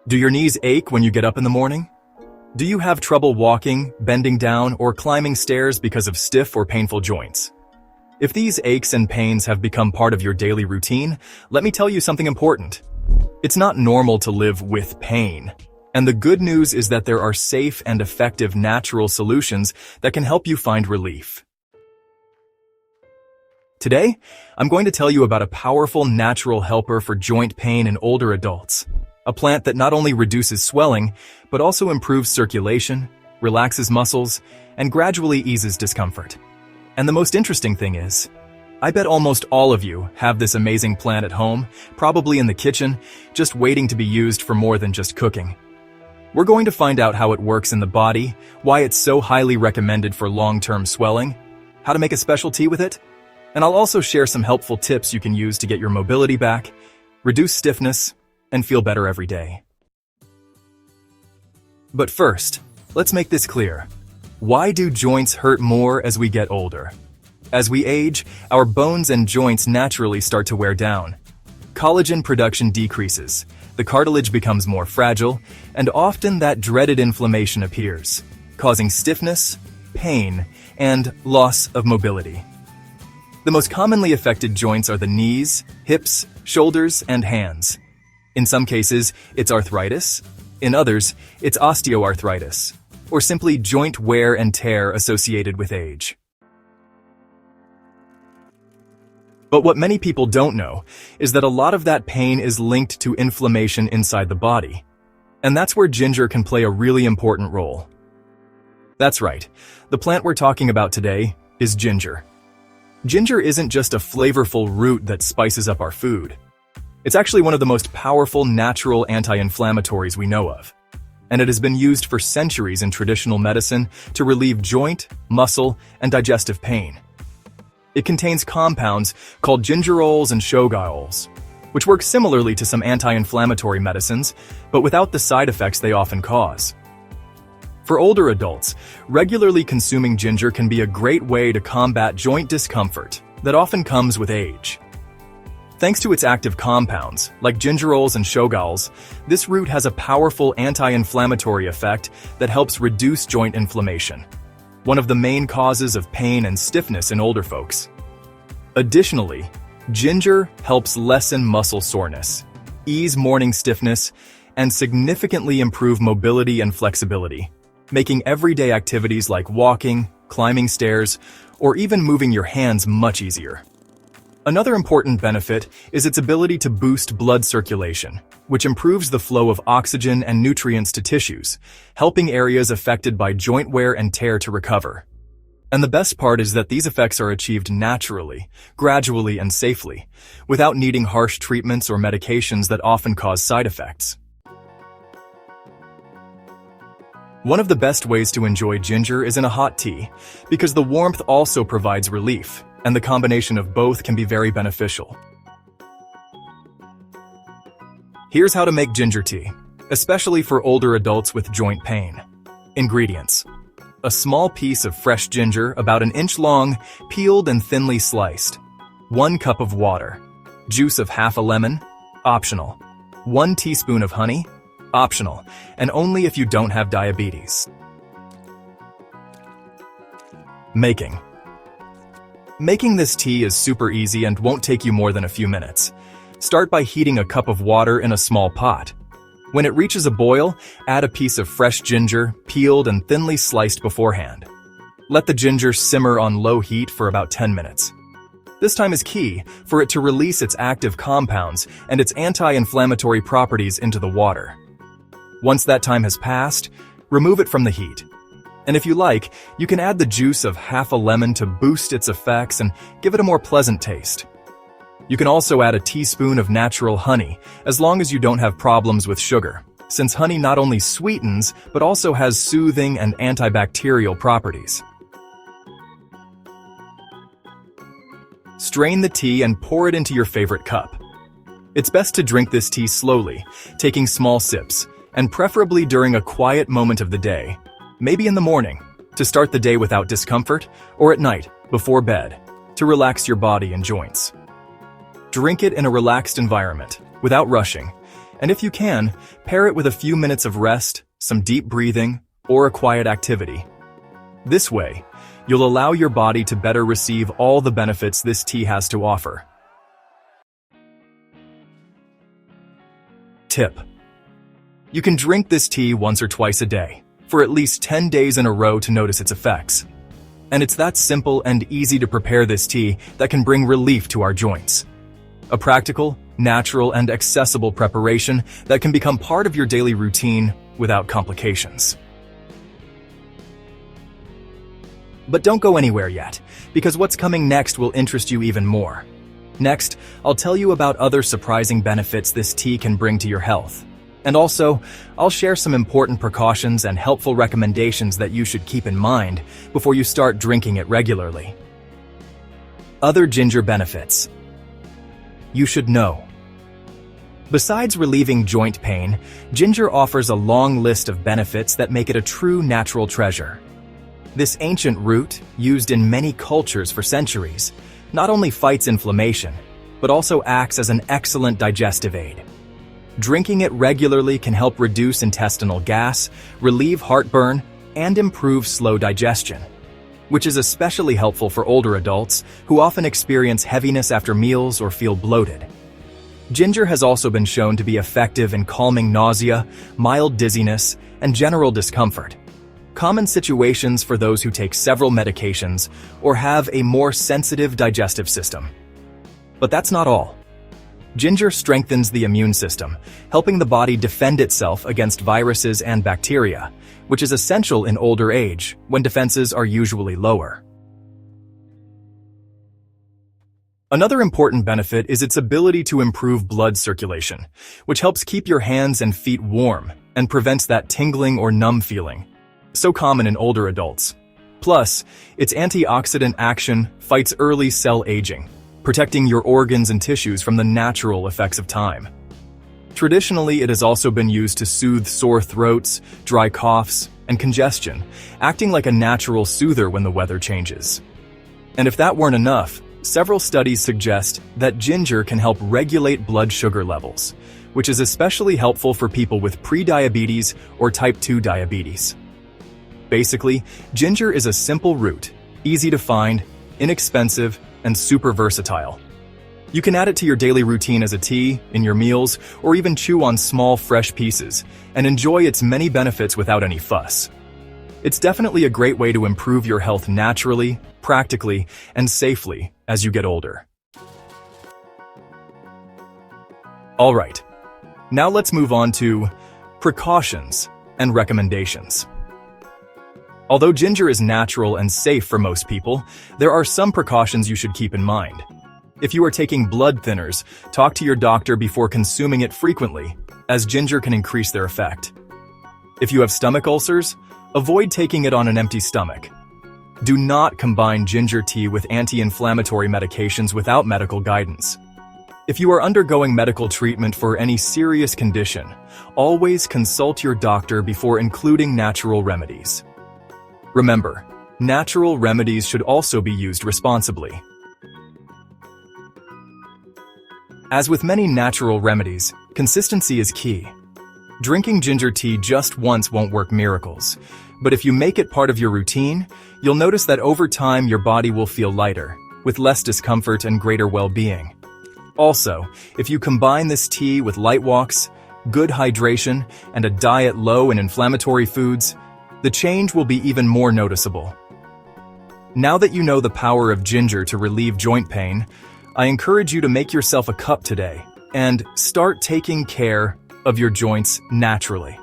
Do your knees ache when you get up in the morning? Do you have trouble walking, bending down, or climbing stairs because of stiff or painful joints? If these aches and pains have become part of your daily routine, let me tell you something important. It's not normal to live with pain. And the good news is that there are safe and effective natural solutions that can help you find relief. Today, I'm going to tell you about a powerful natural helper for joint pain in older adults. A plant that not only reduces swelling, but also improves circulation, relaxes muscles, and gradually eases discomfort. And the most interesting thing is, I bet almost all of you have this amazing plant at home, probably in the kitchen, just waiting to be used for more than just cooking. We're going to find out how it works in the body, why it's so highly recommended for long-term swelling, how to make a special tea with it, and I'll also share some helpful tips you can use to get your mobility back, reduce stiffness, and feel better every day. But first, let's make this clear. Why do joints hurt more as we get older? As we age, our bones and joints naturally start to wear down. Collagen production decreases, the cartilage becomes more fragile, and often that dreaded inflammation appears, causing stiffness, pain, and loss of mobility. The most commonly affected joints are the knees, hips, shoulders, and hands. In some cases, it's arthritis. In others, it's osteoarthritis, or simply joint wear and tear associated with age. But what many people don't know is that a lot of that pain is linked to inflammation inside the body. And that's where ginger can play a really important role. That's right, the plant we're talking about today is ginger. Ginger isn't just a flavorful root that spices up our food. It's actually one of the most powerful natural anti-inflammatories we know of, and it has been used for centuries in traditional medicine to relieve joint, muscle, and digestive pain. It contains compounds called gingerols and shogaols, which work similarly to some anti-inflammatory medicines, but without the side effects they often cause. For older adults, regularly consuming ginger can be a great way to combat joint discomfort that often comes with age. Thanks to its active compounds, like gingerols and shogaols, this root has a powerful anti-inflammatory effect that helps reduce joint inflammation, one of the main causes of pain and stiffness in older folks. Additionally, ginger helps lessen muscle soreness, ease morning stiffness, and significantly improve mobility and flexibility, making everyday activities like walking, climbing stairs, or even moving your hands much easier. Another important benefit is its ability to boost blood circulation, which improves the flow of oxygen and nutrients to tissues, helping areas affected by joint wear and tear to recover. And the best part is that these effects are achieved naturally, gradually, and safely, without needing harsh treatments or medications that often cause side effects. One of the best ways to enjoy ginger is in a hot tea, because the warmth also provides relief, and the combination of both can be very beneficial. Here's how to make ginger tea, especially for older adults with joint pain. Ingredients: a small piece of fresh ginger, about an inch long, peeled and thinly sliced. 1 cup of water. Juice of half a lemon, optional. 1 teaspoon of honey, optional, and only if you don't have diabetes. Making this tea is super easy and won't take you more than a few minutes. Start by heating a cup of water in a small pot. When it reaches a boil, add a piece of fresh ginger, peeled and thinly sliced beforehand. Let the ginger simmer on low heat for about 10 minutes. This time is key for it to release its active compounds and its anti-inflammatory properties into the water. Once that time has passed, remove it from the heat. And if you like, you can add the juice of half a lemon to boost its effects and give it a more pleasant taste. You can also add a teaspoon of natural honey, as long as you don't have problems with sugar, since honey not only sweetens, but also has soothing and antibacterial properties. Strain the tea and pour it into your favorite cup. It's best to drink this tea slowly, taking small sips, and preferably during a quiet moment of the day, maybe in the morning, to start the day without discomfort, or at night, before bed, to relax your body and joints. Drink it in a relaxed environment, without rushing, And if you can, pair it with a few minutes of rest, some deep breathing, or a quiet activity. This way, you'll allow your body to better receive all the benefits this tea has to offer. Tip: you can drink this tea once or twice a day, for at least 10 days in a row to notice its effects. And it's that simple and easy to prepare this tea that can bring relief to our joints. A practical, natural, and accessible preparation that can become part of your daily routine without complications. But don't go anywhere yet, because what's coming next will interest you even more. Next, I'll tell you about other surprising benefits this tea can bring to your health. And also, I'll share some important precautions and helpful recommendations that you should keep in mind before you start drinking it regularly. Other ginger benefits you should know. Besides relieving joint pain, ginger offers a long list of benefits that make it a true natural treasure. This ancient root, used in many cultures for centuries, not only fights inflammation, but also acts as an excellent digestive aid. Drinking it regularly can help reduce intestinal gas, relieve heartburn, and improve slow digestion, which is especially helpful for older adults who often experience heaviness after meals or feel bloated. Ginger has also been shown to be effective in calming nausea, mild dizziness, and general discomfort, common situations for those who take several medications or have a more sensitive digestive system. But that's not all. Ginger strengthens the immune system, helping the body defend itself against viruses and bacteria, which is essential in older age when defenses are usually lower. Another important benefit is its ability to improve blood circulation, which helps keep your hands and feet warm and prevents that tingling or numb feeling, so common in older adults. Plus, its antioxidant action fights early cell aging, protecting your organs and tissues from the natural effects of time. Traditionally, it has also been used to soothe sore throats, dry coughs, and congestion, acting like a natural soother when the weather changes. And if that weren't enough, several studies suggest that ginger can help regulate blood sugar levels, which is especially helpful for people with prediabetes or type 2 diabetes. Basically, ginger is a simple root, easy to find, inexpensive, and super versatile. You can add it to your daily routine as a tea, in your meals, or even chew on small, fresh pieces, and enjoy its many benefits without any fuss. It's definitely a great way to improve your health naturally, practically, and safely as you get older. Alright, now let's move on to precautions and recommendations. Although ginger is natural and safe for most people, there are some precautions you should keep in mind. If you are taking blood thinners, talk to your doctor before consuming it frequently, as ginger can increase their effect. If you have stomach ulcers, avoid taking it on an empty stomach. Do not combine ginger tea with anti-inflammatory medications without medical guidance. If you are undergoing medical treatment for any serious condition, always consult your doctor before including natural remedies. Remember, natural remedies should also be used responsibly. As with many natural remedies, consistency is key. Drinking ginger tea just once won't work miracles, but if you make it part of your routine, you'll notice that over time your body will feel lighter, with less discomfort and greater well-being. Also, if you combine this tea with light walks, good hydration, and a diet low in inflammatory foods, the change will be even more noticeable. Now that you know the power of ginger to relieve joint pain, I encourage you to make yourself a cup today and start taking care of your joints naturally.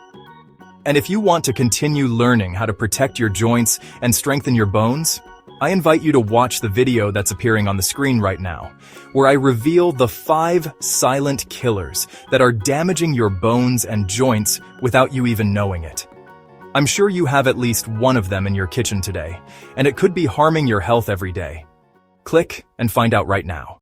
And if you want to continue learning how to protect your joints and strengthen your bones, I invite you to watch the video that's appearing on the screen right now, where I reveal the 5 silent killers that are damaging your bones and joints without you even knowing it. I'm sure you have at least one of them in your kitchen today, and it could be harming your health every day. Click and find out right now.